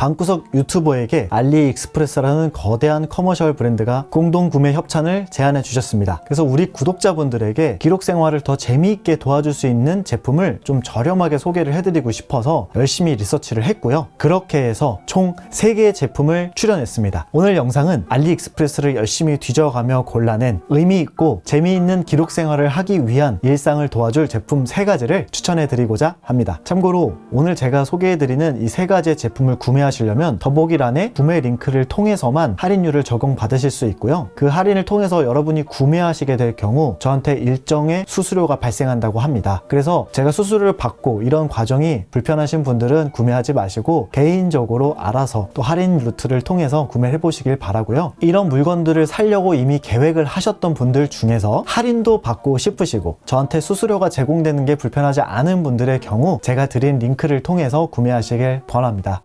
방구석 유튜버에게 알리익스프레스라는 거대한 커머셜 브랜드가 공동 구매 협찬을 제안해 주셨습니다. 그래서 우리 구독자분들에게 기록 생활을 더 재미있게 도와줄 수 있는 제품을 좀 저렴하게 소개를 해드리고 싶어서 열심히 리서치를 했고요. 그렇게 해서 총 3개의 제품을 출연했습니다. 오늘 영상은 알리익스프레스를 열심히 뒤져가며 골라낸 의미있고 재미있는 기록 생활을 하기 위한 일상을 도와줄 제품 3가지를 추천해드리고자 합니다. 참고로 오늘 제가 소개해드리는 이 3가지의 제품을 구매하시려면 더보기란에 구매 링크를 통해서만 할인율을 적용받으실 수 있고요. 그 할인을 통해서 여러분이 구매하시게 될 경우 저한테 일정의 수수료가 발생한다고 합니다. 그래서 제가 수수료를 받고 이런 과정이 불편하신 분들은 구매하지 마시고 개인적으로 알아서 또 할인 루트를 통해서 구매해 보시길 바라고요. 이런 물건들을 사려고 이미 계획을 하셨던 분들 중에서 할인도 받고 싶으시고 저한테 수수료가 제공되는 게 불편하지 않은 분들의 경우 제가 드린 링크를 통해서 구매하시길 권합니다.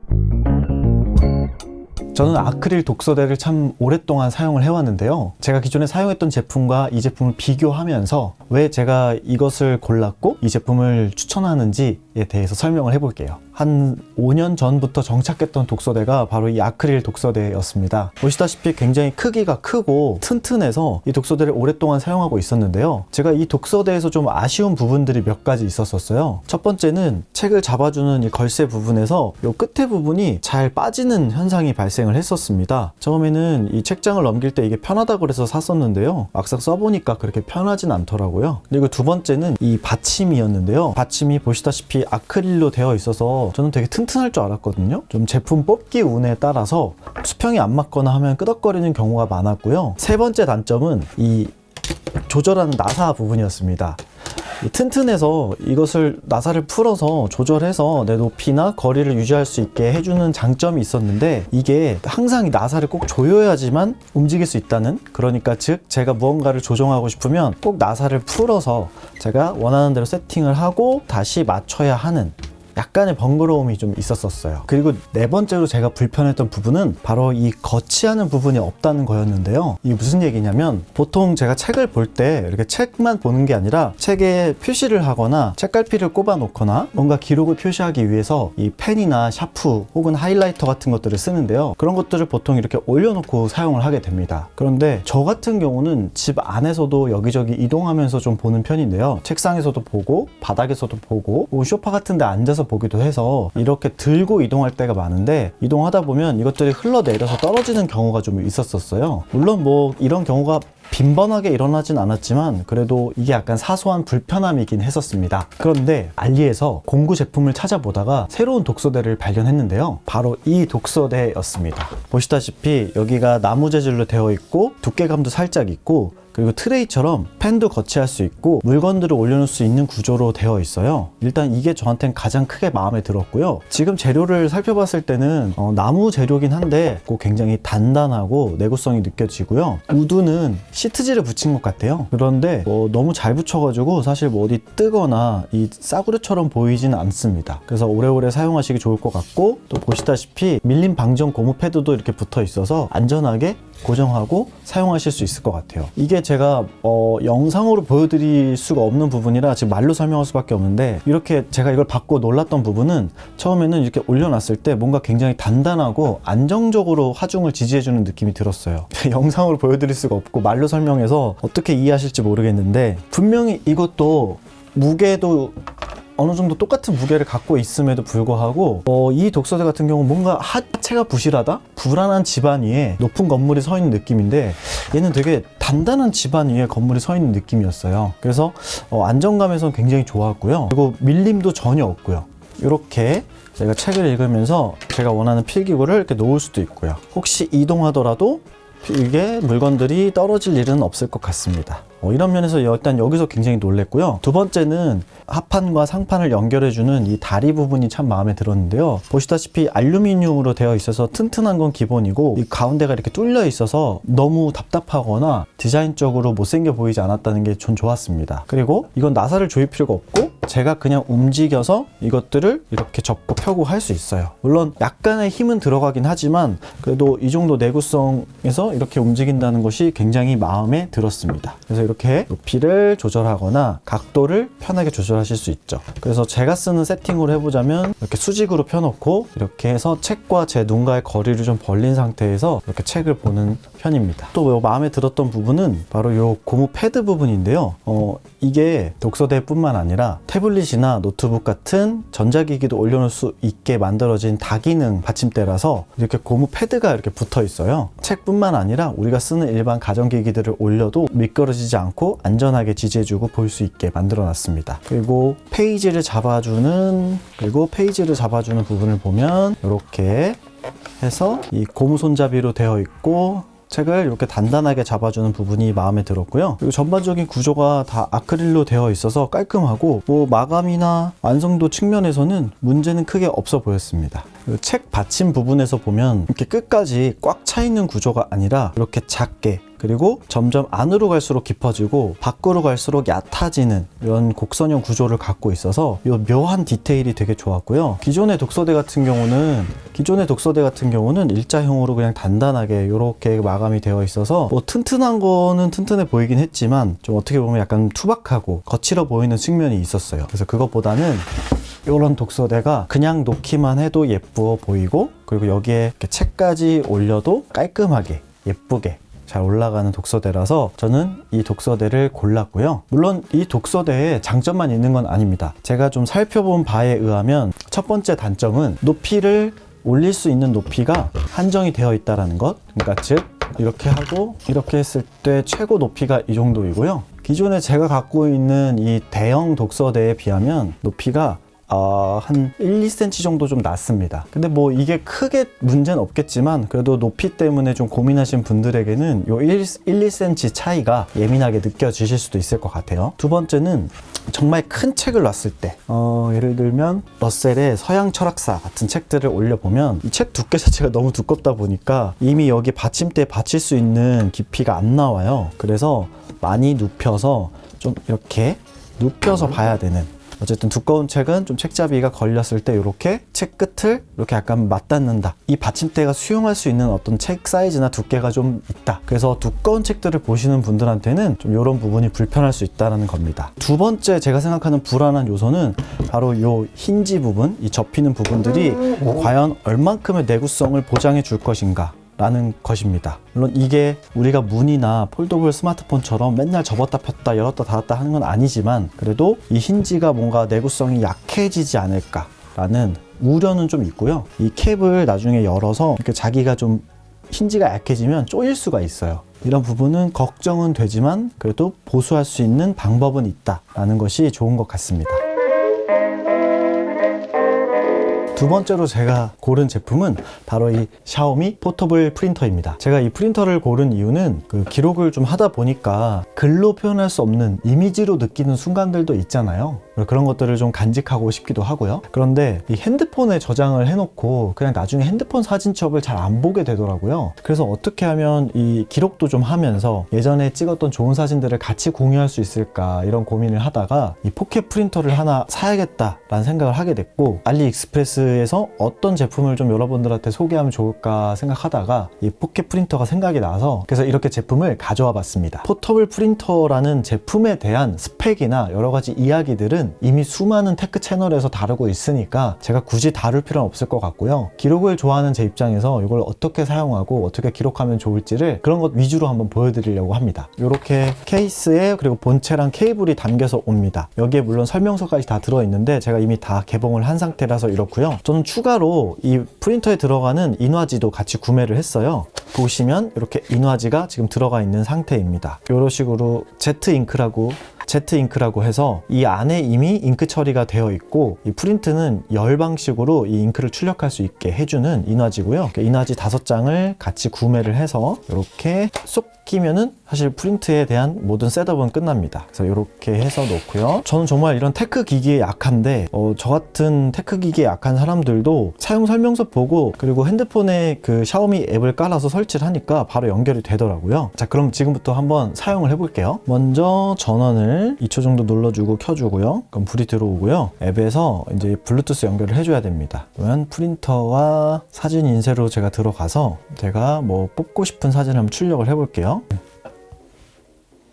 저는 아크릴 독서대를 참 오랫동안 사용을 해왔는데요. 제가 기존에 사용했던 제품과 이 제품을 비교하면서 왜 제가 이것을 골랐고 이 제품을 추천하는지에 대해서 설명을 해볼게요. 한 5년 전부터 정착했던 독서대가 바로 이 아크릴 독서대였습니다. 보시다시피 굉장히 크기가 크고 튼튼해서 이 독서대를 오랫동안 사용하고 있었는데요. 제가 이 독서대에서 좀 아쉬운 부분들이 몇 가지 있었어요. 첫 번째는 책을 잡아주는 이 걸쇠 부분에서 이 끝에 부분이 잘 빠지는 현상이 발생을 했었습니다. 처음에는 이 책장을 넘길 때 이게 편하다고 그래서 샀었는데요. 막상 써보니까 그렇게 편하진 않더라고요. 그리고 두 번째는 이 받침이었는데요. 받침이 보시다시피 아크릴로 되어 있어서 저는 되게 튼튼할 줄 알았거든요. 좀 제품 뽑기 운에 따라서 수평이 안 맞거나 하면 끄덕거리는 경우가 많았고요. 세 번째 단점은 이 조절하는 나사 부분이었습니다. 튼튼해서 이것을 나사를 풀어서 조절해서 내 높이나 거리를 유지할 수 있게 해주는 장점이 있었는데 이게 항상 이 나사를 꼭 조여야지만 움직일 수 있다는, 그러니까 즉 제가 무언가를 조정하고 싶으면 꼭 나사를 풀어서 제가 원하는 대로 세팅을 하고 다시 맞춰야 하는 약간의 번거로움이 좀 있었어요. 그리고 네 번째로 제가 불편했던 부분은 바로 이 거치하는 부분이 없다는 거였는데요. 이게 무슨 얘기냐면 보통 제가 책을 볼 때 이렇게 책만 보는 게 아니라 책에 표시를 하거나 책갈피를 꼽아 놓거나 뭔가 기록을 표시하기 위해서 이 펜이나 샤프 혹은 하이라이터 같은 것들을 쓰는데요. 그런 것들을 보통 이렇게 올려놓고 사용을 하게 됩니다. 그런데 저 같은 경우는 집 안에서도 여기저기 이동하면서 좀 보는 편인데요. 책상에서도 보고 바닥에서도 보고 소파 같은 데 앉아서 보기도 해서 이렇게 들고 이동할 때가 많은데 이동하다 보면 이것들이 흘러내려서 떨어지는 경우가 좀 있었어요. 물론 뭐 이런 경우가 빈번하게 일어나진 않았지만 그래도 이게 약간 사소한 불편함이긴 했었습니다. 그런데 알리에서 공구 제품을 찾아보다가 새로운 독서대를 발견했는데요. 바로 이 독서대였습니다. 보시다시피 여기가 나무 재질로 되어 있고 두께감도 살짝 있고 그리고 트레이처럼 펜도 거치할 수 있고 물건들을 올려놓을 수 있는 구조로 되어 있어요. 일단 이게 저한테는 가장 크게 마음에 들었고요. 지금 재료를 살펴봤을 때는 나무 재료긴 한데 굉장히 단단하고 내구성이 느껴지고요. 우드는 시트지를 붙인 것 같아요. 그런데 너무 잘 붙여가지고 사실 뭐 어디 뜨거나 이 싸구려처럼 보이지는 않습니다. 그래서 오래오래 사용하시기 좋을 것 같고 또 보시다시피 밀림 방전 고무 패드도 이렇게 붙어 있어서 안전하게 고정하고 사용하실 수 있을 것 같아요. 이게 제가 영상으로 보여드릴 수가 없는 부분이라 지금 말로 설명할 수밖에 없는데 이렇게 제가 이걸 받고 놀랐던 부분은 처음에는 이렇게 올려놨을 때 뭔가 굉장히 단단하고 안정적으로 하중을 지지해주는 느낌이 들었어요. 영상으로 보여드릴 수가 없고 말로 설명해서 어떻게 이해하실지 모르겠는데 분명히 이것도 무게도 어느 정도 똑같은 무게를 갖고 있음에도 불구하고 이 독서대 같은 경우 뭔가 하체가 부실하다? 불안한 집안 위에 높은 건물이 서 있는 느낌인데 얘는 되게 단단한 집안 위에 건물이 서 있는 느낌이었어요. 그래서 안정감에선 굉장히 좋았고요. 그리고 밀림도 전혀 없고요. 이렇게 제가 책을 읽으면서 제가 원하는 필기구를 이렇게 놓을 수도 있고요. 혹시 이동하더라도 이게 물건들이 떨어질 일은 없을 것 같습니다. 이런 면에서 일단 여기서 굉장히 놀랬고요. 두 번째는 하판과 상판을 연결해주는 이 다리 부분이 참 마음에 들었는데요. 보시다시피 알루미늄으로 되어 있어서 튼튼한 건 기본이고 이 가운데가 이렇게 뚫려 있어서 너무 답답하거나 디자인적으로 못생겨 보이지 않았다는 게 전 좋았습니다. 그리고 이건 나사를 조일 필요가 없고 제가 그냥 움직여서 이것들을 이렇게 접고 펴고 할 수 있어요. 물론 약간의 힘은 들어가긴 하지만 그래도 이 정도 내구성에서 이렇게 움직인다는 것이 굉장히 마음에 들었습니다. 그래서 이렇게 높이를 조절하거나 각도를 편하게 조절하실 수 있죠. 그래서 제가 쓰는 세팅으로 해보자면 이렇게 수직으로 펴놓고 이렇게 해서 책과 제 눈과의 거리를 좀 벌린 상태에서 이렇게 책을 보는 편입니다. 또 마음에 들었던 부분은 바로 이 고무 패드 부분인데요. 이게 독서대뿐만 아니라 태블릿이나 노트북 같은 전자기기도 올려놓을 수 있게 만들어진 다기능 받침대라서 이렇게 고무 패드가 이렇게 붙어 있어요. 책뿐만 아니라 우리가 쓰는 일반 가전기기들을 올려도 미끄러지지 않고 안전하게 지지해주고 볼 수 있게 만들어 놨습니다. 그리고 페이지를 잡아주는 부분을 보면 이렇게 해서 이 고무 손잡이로 되어 있고 책을 이렇게 단단하게 잡아주는 부분이 마음에 들었고요. 그리고 전반적인 구조가 다 아크릴로 되어 있어서 깔끔하고 마감이나 완성도 측면에서는 문제는 크게 없어 보였습니다. 그리고 책 받침 부분에서 보면 이렇게 끝까지 꽉 차 있는 구조가 아니라 이렇게 작게, 그리고 점점 안으로 갈수록 깊어지고 밖으로 갈수록 얕아지는 이런 곡선형 구조를 갖고 있어서 이 묘한 디테일이 되게 좋았고요. 기존의 독서대 같은 경우는 일자형으로 그냥 단단하게 이렇게 마감이 되어 있어서 튼튼한 거는 튼튼해 보이긴 했지만 좀 어떻게 보면 약간 투박하고 거칠어 보이는 측면이 있었어요. 그래서 그것보다는 이런 독서대가 그냥 놓기만 해도 예쁘어 보이고, 그리고 여기에 이렇게 책까지 올려도 깔끔하게 예쁘게 잘 올라가는 독서대라서 저는 이 독서대를 골랐고요. 물론 이 독서대에 장점만 있는 건 아닙니다. 제가 좀 살펴본 바에 의하면 첫 번째 단점은 높이를 올릴 수 있는 높이가 한정이 되어 있다는 것. 그러니까 즉 이렇게 하고 이렇게 했을 때 최고 높이가 이 정도이고요. 기존에 제가 갖고 있는 이 대형 독서대에 비하면 높이가 한 1, 2cm 정도 좀 낮습니다. 근데 이게 크게 문제는 없겠지만 그래도 높이 때문에 좀 고민하신 분들에게는 요 1, 2cm 차이가 예민하게 느껴지실 수도 있을 것 같아요. 두 번째는 정말 큰 책을 놨을 때 예를 들면 러셀의 서양 철학사 같은 책들을 올려보면 이 책 두께 자체가 너무 두껍다 보니까 이미 여기 받침대에 받칠 수 있는 깊이가 안 나와요. 그래서 많이 눕혀서 좀 이렇게 눕혀서 봐야 되는, 어쨌든 두꺼운 책은 좀 책잡이가 걸렸을 때 이렇게 책 끝을 이렇게 약간 맞닿는다. 이 받침대가 수용할 수 있는 어떤 책 사이즈나 두께가 좀 있다. 그래서 두꺼운 책들을 보시는 분들한테는 좀 이런 부분이 불편할 수 있다는 겁니다. 두 번째 제가 생각하는 불안한 요소는 바로 이 힌지 부분, 이 접히는 부분들이 과연 얼만큼의 내구성을 보장해 줄 것인가 라는 것입니다. 물론 이게 우리가 문이나 폴더블 스마트폰처럼 맨날 접었다 폈다 열었다 닫았다 하는 건 아니지만 그래도 이 힌지가 뭔가 내구성이 약해지지 않을까 라는 우려는 좀 있고요. 이 캡을 나중에 열어서 이렇게 자기가 좀 힌지가 약해지면 쪼일 수가 있어요. 이런 부분은 걱정은 되지만 그래도 보수할 수 있는 방법은 있다 라는 것이 좋은 것 같습니다. 두 번째로 제가 고른 제품은 바로 이 샤오미 포터블 프린터입니다. 제가 이 프린터를 고른 이유는 기록을 좀 하다 보니까 글로 표현할 수 없는 이미지로 느끼는 순간들도 있잖아요. 그런 것들을 좀 간직하고 싶기도 하고요. 그런데 이 핸드폰에 저장을 해놓고 그냥 나중에 핸드폰 사진첩을 잘 안 보게 되더라고요. 그래서 어떻게 하면 이 기록도 좀 하면서 예전에 찍었던 좋은 사진들을 같이 공유할 수 있을까 이런 고민을 하다가 이 포켓 프린터를 하나 사야겠다라는 생각을 하게 됐고, 알리익스프레스에서 어떤 제품을 좀 여러분들한테 소개하면 좋을까 생각하다가 이 포켓 프린터가 생각이 나서 그래서 이렇게 제품을 가져와 봤습니다. 포터블 프린터라는 제품에 대한 스펙이나 여러 가지 이야기들은 이미 수많은 테크 채널에서 다루고 있으니까 제가 굳이 다룰 필요는 없을 것 같고요. 기록을 좋아하는 제 입장에서 이걸 어떻게 사용하고 어떻게 기록하면 좋을지를 그런 것 위주로 한번 보여드리려고 합니다. 이렇게 케이스에 그리고 본체랑 케이블이 담겨서 옵니다. 여기에 물론 설명서까지 다 들어있는데 제가 이미 다 개봉을 한 상태라서 이렇고요. 저는 추가로 이 프린터에 들어가는 인화지도 같이 구매를 했어요. 보시면 이렇게 인화지가 지금 들어가 있는 상태입니다. 이런 식으로 Z 잉크라고 해서 이 안에 이미 잉크 처리가 되어 있고, 이 프린트는 열 방식으로 이 잉크를 출력할 수 있게 해주는 인화지고요. 인화지 5장을 같이 구매를 해서 이렇게 쏙 끼면은 사실 프린트에 대한 모든 셋업은 끝납니다. 그래서 이렇게 해서 놓고요. 저는 정말 이런 테크 기기에 약한데 저 같은 테크 기기에 약한 사람들도 사용 설명서 보고 그리고 핸드폰에 그 샤오미 앱을 깔아서 설치를 하니까 바로 연결이 되더라고요. 자, 그럼 지금부터 한번 사용을 해볼게요. 먼저 전원을 2초 정도 눌러주고 켜주고요. 그럼 불이 들어오고요. 앱에서 이제 블루투스 연결을 해줘야 됩니다. 그러면 프린터와 사진 인쇄로 제가 들어가서 제가 뭐 뽑고 싶은 사진을 한번 출력을 해볼게요.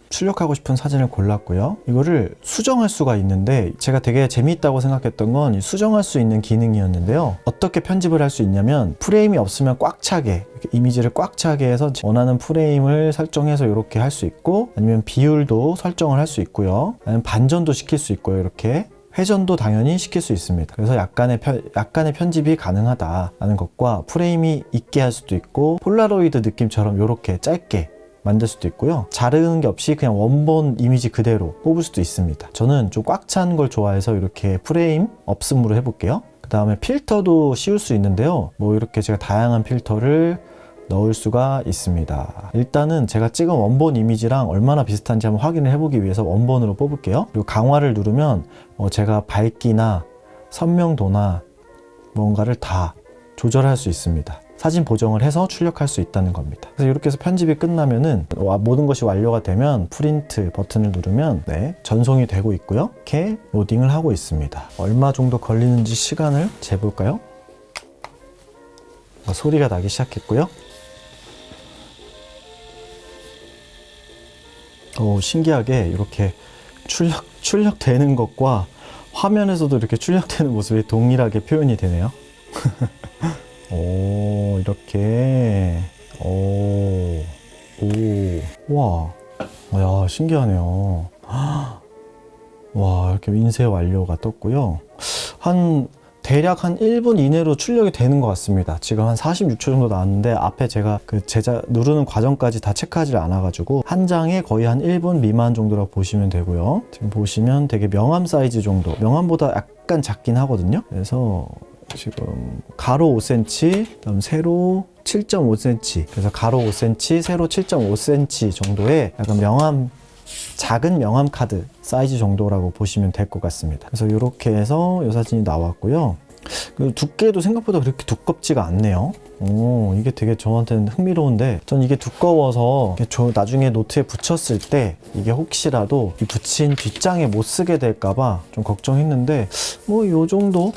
출력하고 싶은 사진을 골랐고요. 이거를 수정할 수가 있는데 제가 되게 재미있다고 생각했던 건 수정할 수 있는 기능이었는데요. 어떻게 편집을 할 수 있냐면 프레임이 없으면 꽉 차게, 이렇게 이미지를 꽉 차게 해서 원하는 프레임을 설정해서 이렇게 할 수 있고, 아니면 비율도 설정을 할 수 있고요. 아니면 반전도 시킬 수 있고요. 이렇게 회전도 당연히 시킬 수 있습니다. 그래서 약간의 편집이 가능하다라는 것과, 프레임이 있게 할 수도 있고 폴라로이드 느낌처럼 이렇게 짧게 만들 수도 있고요. 자르는 게 없이 그냥 원본 이미지 그대로 뽑을 수도 있습니다. 저는 좀 꽉 찬 걸 좋아해서 이렇게 프레임 없음으로 해볼게요. 그 다음에 필터도 씌울 수 있는데요. 뭐 이렇게 제가 다양한 필터를 넣을 수가 있습니다. 일단은 제가 찍은 원본 이미지랑 얼마나 비슷한지 한번 확인을 해보기 위해서 원본으로 뽑을게요. 그리고 강화를 누르면 제가 밝기나 선명도나 뭔가를 다 조절할 수 있습니다. 사진 보정을 해서 출력할 수 있다는 겁니다. 그래서 이렇게 해서 편집이 끝나면은 모든 것이 완료가 되면 프린트 버튼을 누르면 전송이 되고 있고요. 이렇게 로딩을 하고 있습니다. 얼마 정도 걸리는지 시간을 재볼까요? 소리가 나기 시작했고요. 신기하게 이렇게 출력되는 것과 화면에서도 이렇게 출력되는 모습이 동일하게 표현이 되네요. 이렇게. 와. 야, 신기하네요. 와, 이렇게 인쇄 완료가 떴고요. 대략 한 1분 이내로 출력이 되는 것 같습니다. 지금 한 46초 정도 나왔는데 앞에 제가 그 누르는 과정까지 다 체크하지 않아가지고 한 장에 거의 한 1분 미만 정도라고 보시면 되고요. 지금 보시면 되게 명암 사이즈 정도, 명암보다 약간 작긴 하거든요. 그래서 지금 가로 5cm, 그다음 세로 7.5cm, 그래서 가로 5cm, 세로 7.5cm 정도의 약간 작은 명암 카드 사이즈 정도라고 보시면 될 것 같습니다. 그래서 이렇게 해서 이 사진이 나왔고요. 두께도 생각보다 그렇게 두껍지가 않네요. 이게 되게 저한테는 흥미로운데, 전 이게 두꺼워서 나중에 노트에 붙였을 때 이게 혹시라도 이 붙인 뒷장에 못 쓰게 될까봐 좀 걱정했는데, 요 정도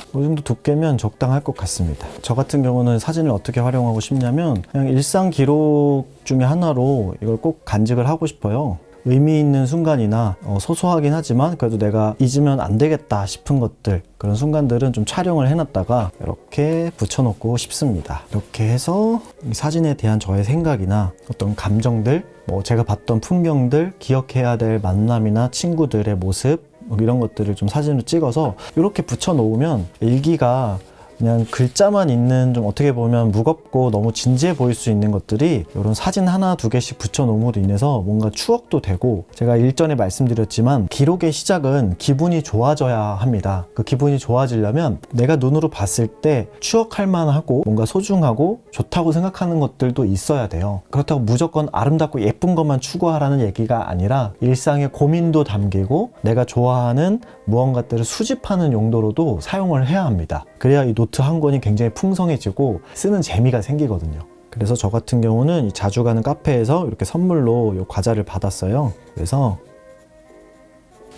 두께면 적당할 것 같습니다. 저 같은 경우는 사진을 어떻게 활용하고 싶냐면 그냥 일상 기록 중에 하나로 이걸 꼭 간직을 하고 싶어요. 의미 있는 순간이나 소소하긴 하지만 그래도 내가 잊으면 안 되겠다 싶은 것들, 그런 순간들은 좀 촬영을 해놨다가 이렇게 붙여놓고 싶습니다. 이렇게 해서 이 사진에 대한 저의 생각이나 어떤 감정들, 제가 봤던 풍경들, 기억해야 될 만남이나 친구들의 모습, 이런 것들을 좀 사진으로 찍어서 이렇게 붙여놓으면 일기가 그냥 글자만 있는, 좀 어떻게 보면 무겁고 너무 진지해 보일 수 있는 것들이 이런 사진 하나 두 개씩 붙여놓음으로 인해서 뭔가 추억도 되고, 제가 일전에 말씀드렸지만 기록의 시작은 기분이 좋아져야 합니다. 그 기분이 좋아지려면 내가 눈으로 봤을 때 추억할 만하고 뭔가 소중하고 좋다고 생각하는 것들도 있어야 돼요. 그렇다고 무조건 아름답고 예쁜 것만 추구하라는 얘기가 아니라 일상의 고민도 담기고 내가 좋아하는 무언가들을 수집하는 용도로도 사용을 해야 합니다. 그래야 이 노트 한 권이 굉장히 풍성해지고 쓰는 재미가 생기거든요. 그래서 저 같은 경우는 자주 가는 카페에서 이렇게 선물로 이 과자를 받았어요. 그래서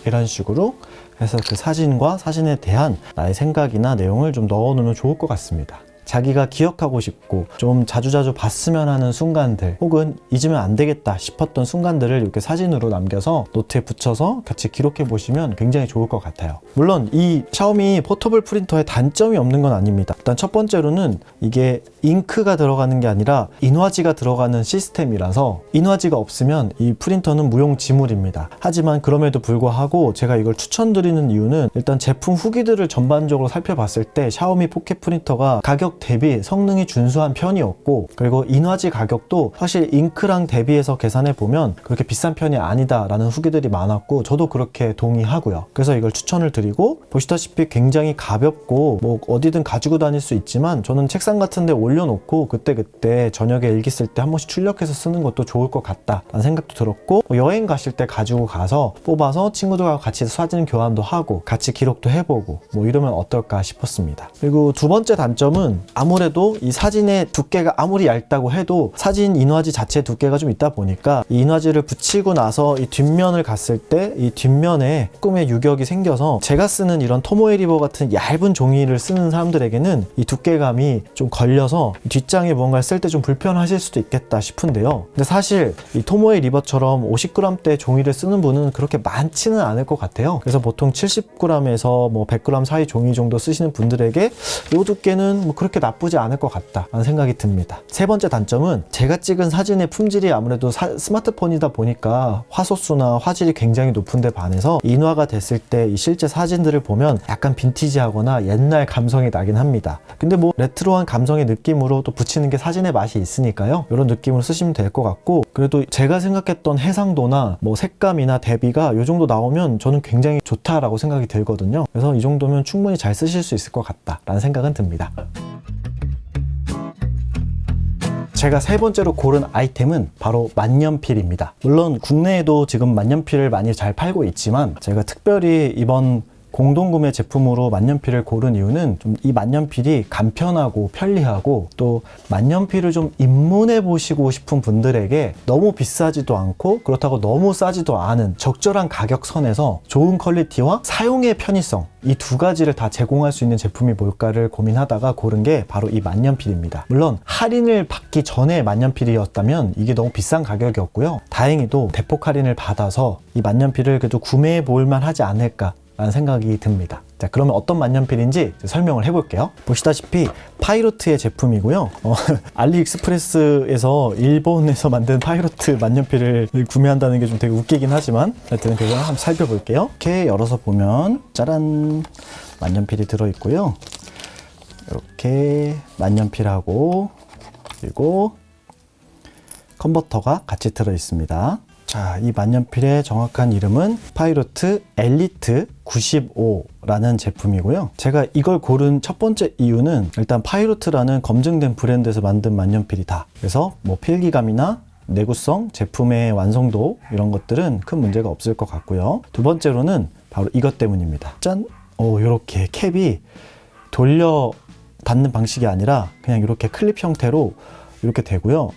이런 식으로 해서 그 사진과 사진에 대한 나의 생각이나 내용을 좀 넣어놓으면 좋을 것 같습니다. 자기가 기억하고 싶고 좀 자주자주 봤으면 하는 순간들, 혹은 잊으면 안 되겠다 싶었던 순간들을 이렇게 사진으로 남겨서 노트에 붙여서 같이 기록해 보시면 굉장히 좋을 것 같아요. 물론 이 샤오미 포터블 프린터에 단점이 없는 건 아닙니다. 일단 첫 번째로는 이게 잉크가 들어가는 게 아니라 인화지가 들어가는 시스템이라서 인화지가 없으면 이 프린터는 무용지물입니다. 하지만 그럼에도 불구하고 제가 이걸 추천드리는 이유는, 일단 제품 후기들을 전반적으로 살펴봤을 때 샤오미 포켓 프린터가 가격 대비 성능이 준수한 편이었고, 그리고 인화지 가격도 사실 잉크랑 대비해서 계산해 보면 그렇게 비싼 편이 아니다라는 후기들이 많았고, 저도 그렇게 동의하고요. 그래서 이걸 추천을 드리고, 보시다시피 굉장히 가볍고 뭐 어디든 가지고 다닐 수 있지만, 저는 책상 같은 데 올려놓고 그때그때 저녁에 일기 쓸 때 한 번씩 출력해서 쓰는 것도 좋을 것 같다라는 생각도 들었고, 여행 가실 때 가지고 가서 뽑아서 친구들과 같이 사진 교환도 하고 같이 기록도 해보고 뭐 이러면 어떨까 싶었습니다. 그리고 두 번째 단점은 아무래도 이 사진의 두께가 아무리 얇다고 해도 사진 인화지 자체 두께가 좀 있다 보니까, 이 인화지를 붙이고 나서 이 뒷면을 갔을 때 이 뒷면에 조금의 유격이 생겨서, 제가 쓰는 이런 토모에 리버 같은 얇은 종이를 쓰는 사람들에게는 이 두께감이 좀 걸려서 뒷장에 뭔가를 쓸 때 좀 불편하실 수도 있겠다 싶은데요. 근데 사실 이 토모에 리버처럼 50g대 종이를 쓰는 분은 그렇게 많지는 않을 것 같아요. 그래서 보통 70g에서 뭐 100g 사이 종이 정도 쓰시는 분들에게 이 두께는 뭐 그렇게 나쁘지 않을 것 같다라는 생각이 듭니다. 세 번째 단점은 제가 찍은 사진의 품질이 아무래도 스마트폰이다 보니까 화소수나 화질이 굉장히 높은데 반해서 인화가 됐을 때 이 실제 사진들을 보면 약간 빈티지하거나 옛날 감성이 나긴 합니다. 근데 뭐 레트로한 감성의 느낌으로 또 붙이는 게 사진의 맛이 있으니까요, 이런 느낌으로 쓰시면 될 것 같고, 그래도 제가 생각했던 해상도나 뭐 색감이나 대비가 이 정도 나오면 저는 굉장히 좋다라고 생각이 들거든요. 그래서 이 정도면 충분히 잘 쓰실 수 있을 것 같다라는 생각은 듭니다. 제가 세 번째로 고른 아이템은 바로 만년필입니다. 물론 국내에도 지금 만년필을 많이 잘 팔고 있지만, 제가 특별히 이번 공동구매 제품으로 만년필을 고른 이유는 좀 이 만년필이 간편하고 편리하고, 또 만년필을 좀 입문해 보시고 싶은 분들에게 너무 비싸지도 않고 그렇다고 너무 싸지도 않은 적절한 가격선에서 좋은 퀄리티와 사용의 편의성, 이 두 가지를 다 제공할 수 있는 제품이 뭘까를 고민하다가 고른 게 바로 이 만년필입니다. 물론 할인을 받기 전에 만년필이었다면 이게 너무 비싼 가격이었고요, 다행히도 대폭 할인을 받아서 이 만년필을 그래도 구매해 볼 만하지 않을까 라는 생각이 듭니다. 자, 그러면 어떤 만년필인지 설명을 해볼게요. 보시다시피 파이로트의 제품이고요. 알리익스프레스에서 일본에서 만든 파이로트 만년필을 구매한다는 게 좀 되게 웃기긴 하지만, 하여튼 그걸 한번 살펴볼게요. 이렇게 열어서 보면 짜란, 만년필이 들어있고요. 이렇게 만년필하고 그리고 컨버터가 같이 들어있습니다. 자, 이 만년필의 정확한 이름은 파이로트 엘리트 95라는 제품이고요. 제가 이걸 고른 첫 번째 이유는, 일단 파이로트라는 검증된 브랜드에서 만든 만년필이다. 그래서 뭐 필기감이나 내구성, 제품의 완성도 이런 것들은 큰 문제가 없을 것 같고요. 두 번째로는 바로 이것 때문입니다. 짠! 이렇게 캡이 돌려 닫는 방식이 아니라 그냥 이렇게 클립 형태로 이렇게 되고요.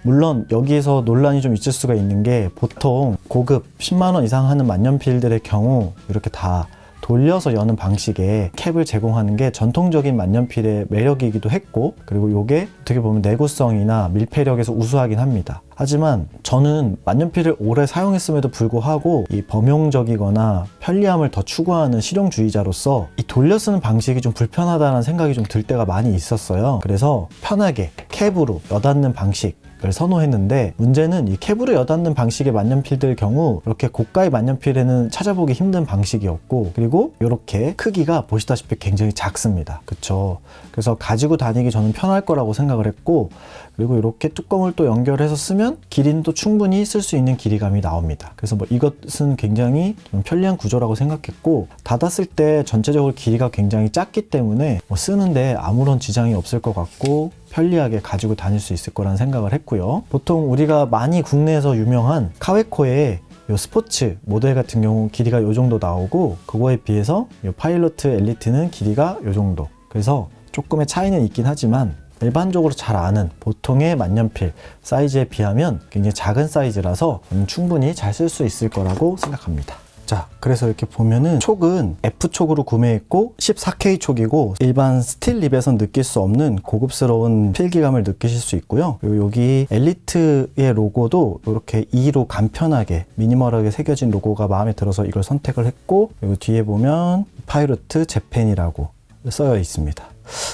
물론 여기에서 논란이 좀 있을 수가 있는 게, 보통 고급 10만원 이상 하는 만년필들의 경우 이렇게 다 돌려서 여는 방식의 캡을 제공하는 게 전통적인 만년필의 매력이기도 했고, 그리고 이게 어떻게 보면 내구성이나 밀폐력에서 우수하긴 합니다. 하지만 저는 만년필을 오래 사용했음에도 불구하고 이 범용적이거나 편리함을 더 추구하는 실용주의자로서 이 돌려 쓰는 방식이 좀 불편하다는 생각이 좀 들 때가 많이 있었어요. 그래서 편하게 캡으로 여닫는 방식 을 선호했는데, 문제는 이 캡으로 여닫는 방식의 만년필들 경우 이렇게 고가의 만년필에는 찾아보기 힘든 방식이었고, 그리고 이렇게 크기가 보시다시피 굉장히 작습니다. 그쵸? 그래서 가지고 다니기 저는 편할 거라고 생각을 했고, 그리고 이렇게 뚜껑을 또 연결해서 쓰면 길이는 또 충분히 쓸 수 있는 길이감이 나옵니다. 그래서 뭐 이것은 굉장히 좀 편리한 구조라고 생각했고, 닫았을 때 전체적으로 길이가 굉장히 작기 때문에 뭐 쓰는데 아무런 지장이 없을 것 같고 편리하게 가지고 다닐 수 있을 거라는 생각을 했고요. 보통 우리가 많이 국내에서 유명한 카웨코의 요 스포츠 모델 같은 경우 길이가 요 정도 나오고, 그거에 비해서 요 파이로트 엘리트는 길이가 요 정도. 그래서 조금의 차이는 있긴 하지만 일반적으로 잘 아는 보통의 만년필 사이즈에 비하면 굉장히 작은 사이즈라서 충분히 잘 쓸 수 있을 거라고 생각합니다. 자, 그래서 이렇게 보면은 촉은 F촉으로 구매했고 14K 촉이고, 일반 스틸 립에선 느낄 수 없는 고급스러운 필기감을 느끼실 수 있고요. 그리고 여기 엘리트의 로고도 이렇게 E로 간편하게 미니멀하게 새겨진 로고가 마음에 들어서 이걸 선택을 했고, 그리고 뒤에 보면 파이로트 재팬이라고 써여 있습니다.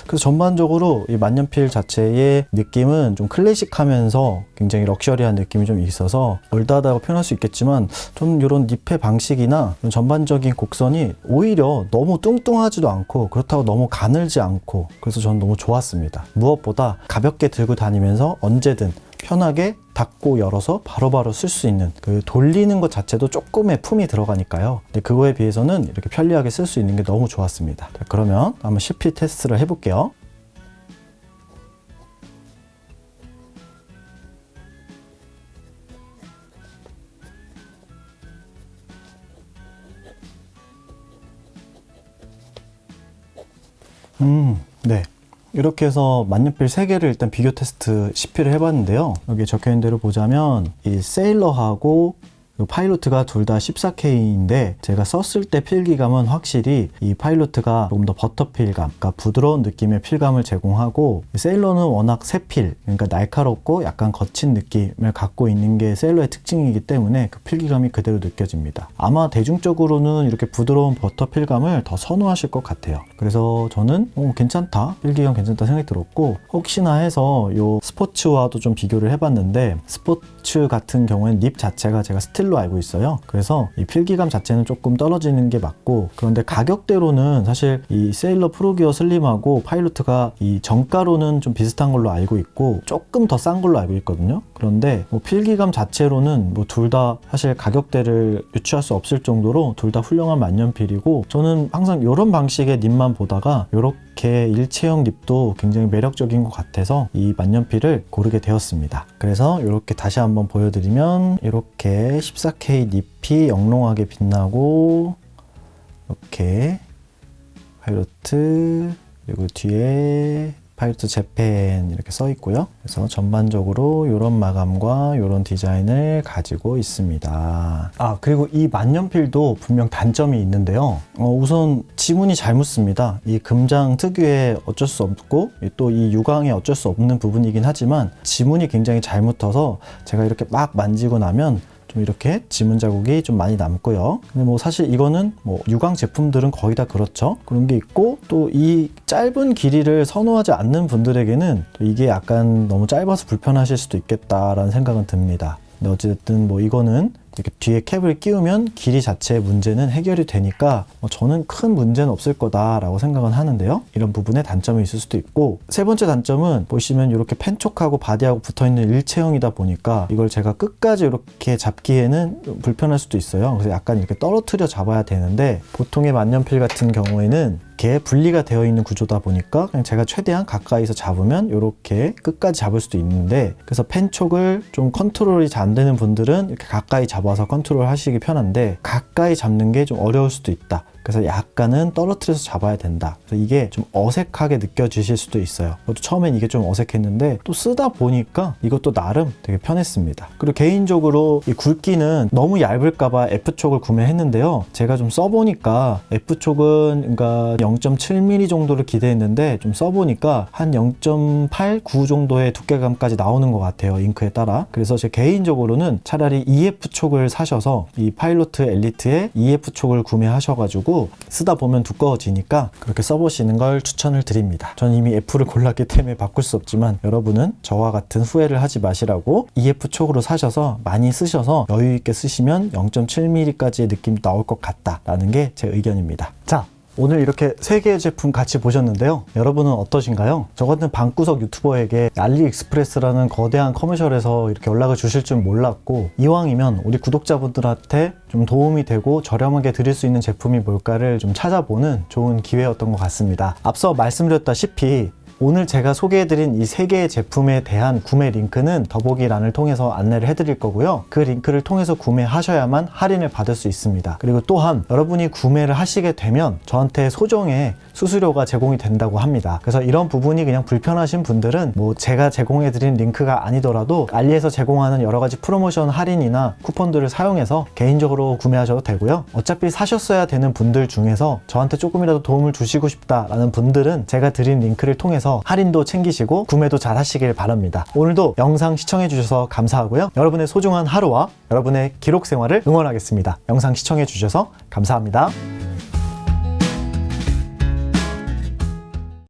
그래서 전반적으로 이 만년필 자체의 느낌은 좀 클래식하면서 굉장히 럭셔리한 느낌이 좀 있어서 올드하다고 표현할 수 있겠지만, 좀 이런 립의 방식이나 전반적인 곡선이 오히려 너무 뚱뚱하지도 않고 그렇다고 너무 가늘지 않고, 그래서 저는 너무 좋았습니다. 무엇보다 가볍게 들고 다니면서 언제든 편하게 닫고 열어서 바로바로 쓸 수 있는, 그 돌리는 것 자체도 조금의 품이 들어가니까요. 근데 그거에 비해서는 이렇게 편리하게 쓸 수 있는 게 너무 좋았습니다. 자, 그러면 한번 CP 테스트를 해볼게요. 네. 이렇게 해서 만년필 3개를 일단 비교 테스트 CP를 해봤는데요. 여기 적혀있는 대로 보자면 이 세일러하고 파일로트가 둘 다 14K인데 제가 썼을 때 필기감은 확실히 이 파일로트가 조금 더 버터 필감, 그러니까 부드러운 느낌의 필감을 제공하고, 세일러는 워낙 새필, 그러니까 날카롭고 약간 거친 느낌을 갖고 있는 게 세일러의 특징이기 때문에 그 필기감이 그대로 느껴집니다. 아마 대중적으로는 이렇게 부드러운 버터 필감을 더 선호하실 것 같아요. 그래서 저는 괜찮다, 필기감 괜찮다 생각이 들었고, 혹시나 해서 요 스포츠와도 좀 비교를 해봤는데, 스포츠 같은 경우에는 립 자체가 제가 스틸로 알고 있어요. 그래서 이 필기감 자체는 조금 떨어지는 게 맞고, 그런데 가격대로는 사실 이 세일러 프로기어 슬림하고 파일로트가 이 정가로는 좀 비슷한 걸로 알고 있고 조금 더 싼 걸로 알고 있거든요. 그런데 뭐 필기감 자체로는 뭐 둘 다 사실 가격대를 유추할 수 없을 정도로 둘 다 훌륭한 만년필이고, 저는 항상 이런 방식의 립만 보다가 이렇게 일체형 립도 굉장히 매력적인 것 같아서 이 만년필을 고르게 되었습니다. 그래서 이렇게 다시 한번 보여드리면, 이렇게 14K 립이 영롱하게 빛나고, 이렇게 파일로트, 그리고 뒤에 파일로트 재팬 이렇게 써 있고요. 그래서 전반적으로 이런 마감과 이런 디자인을 가지고 있습니다. 그리고 이 만년필도 분명 단점이 있는데요. 우선 지문이 잘 묻습니다. 이 금장 특유의 어쩔 수 없고 또 이 유광에 어쩔 수 없는 부분이긴 하지만 지문이 굉장히 잘 묻어서 제가 이렇게 막 만지고 나면 좀 이렇게 지문 자국이 좀 많이 남고요. 근데 뭐 사실 이거는 뭐 유광 제품들은 거의 다 그렇죠. 그런 게 있고, 또 이 짧은 길이를 선호하지 않는 분들에게는 또 이게 약간 너무 짧아서 불편하실 수도 있겠다라는 생각은 듭니다. 근데 어쨌든 뭐 이거는 이렇게 뒤에 캡을 끼우면 길이 자체의 문제는 해결이 되니까 저는 큰 문제는 없을 거다라고 생각은 하는데요. 이런 부분에 단점이 있을 수도 있고, 세 번째 단점은 보시면 이렇게 펜촉하고 바디하고 붙어있는 일체형이다 보니까 이걸 제가 끝까지 이렇게 잡기에는 불편할 수도 있어요. 그래서 약간 이렇게 떨어뜨려 잡아야 되는데, 보통의 만년필 같은 경우에는 이렇게 분리가 되어 있는 구조다 보니까 그냥 제가 최대한 가까이서 잡으면 이렇게 끝까지 잡을 수도 있는데, 그래서 펜촉을 좀 컨트롤이 잘 안 되는 분들은 이렇게 가까이 잡아서 컨트롤 하시기 편한데, 가까이 잡는 게 좀 어려울 수도 있다. 그래서 약간은 떨어뜨려서 잡아야 된다. 그래서 이게 좀 어색하게 느껴지실 수도 있어요. 저도 처음엔 이게 좀 어색했는데 또 쓰다 보니까 이것도 나름 되게 편했습니다. 그리고 개인적으로 이 굵기는 너무 얇을까봐 F촉을 구매했는데요. 제가 좀 써보니까 F촉은 그러니까 0.7mm 정도를 기대했는데 좀 써보니까 한 0.8, 9 정도의 두께감까지 나오는 것 같아요. 잉크에 따라. 그래서 제 개인적으로는 차라리 EF촉을 사셔서 이 파일로트 엘리트의 EF촉을 구매하셔가지고 쓰다 보면 두꺼워지니까 그렇게 써보시는 걸 추천을 드립니다. 전 이미 F를 골랐기 때문에 바꿀 수 없지만, 여러분은 저와 같은 후회를 하지 마시라고 EF촉으로 사셔서 많이 쓰셔서 여유있게 쓰시면 0.7mm까지의 느낌이 나올 것 같다라는 게 제 의견입니다. 자, 오늘 이렇게 3개의 제품 같이 보셨는데요. 여러분은 어떠신가요? 저 같은 방구석 유튜버에게 알리익스프레스라는 거대한 커머셜에서 이렇게 연락을 주실 줄 몰랐고, 이왕이면 우리 구독자분들한테 좀 도움이 되고 저렴하게 드릴 수 있는 제품이 뭘까를 좀 찾아보는 좋은 기회였던 것 같습니다. 앞서 말씀드렸다시피 오늘 제가 소개해드린 이 3개의 제품에 대한 구매 링크는 더보기란을 통해서 안내를 해드릴 거고요. 그 링크를 통해서 구매하셔야만 할인을 받을 수 있습니다. 그리고 또한 여러분이 구매를 하시게 되면 저한테 소정의 수수료가 제공이 된다고 합니다. 그래서 이런 부분이 그냥 불편하신 분들은 뭐 제가 제공해드린 링크가 아니더라도 알리에서 제공하는 여러 가지 프로모션 할인이나 쿠폰들을 사용해서 개인적으로 구매하셔도 되고요. 어차피 사셨어야 되는 분들 중에서 저한테 조금이라도 도움을 주시고 싶다라는 분들은 제가 드린 링크를 통해서 할인도 챙기시고 구매도 잘 하시길 바랍니다. 오늘도 영상 시청해주셔서 감사하고요. 여러분의 소중한 하루와 여러분의 기록 생활을 응원하겠습니다. 영상 시청해주셔서 감사합니다.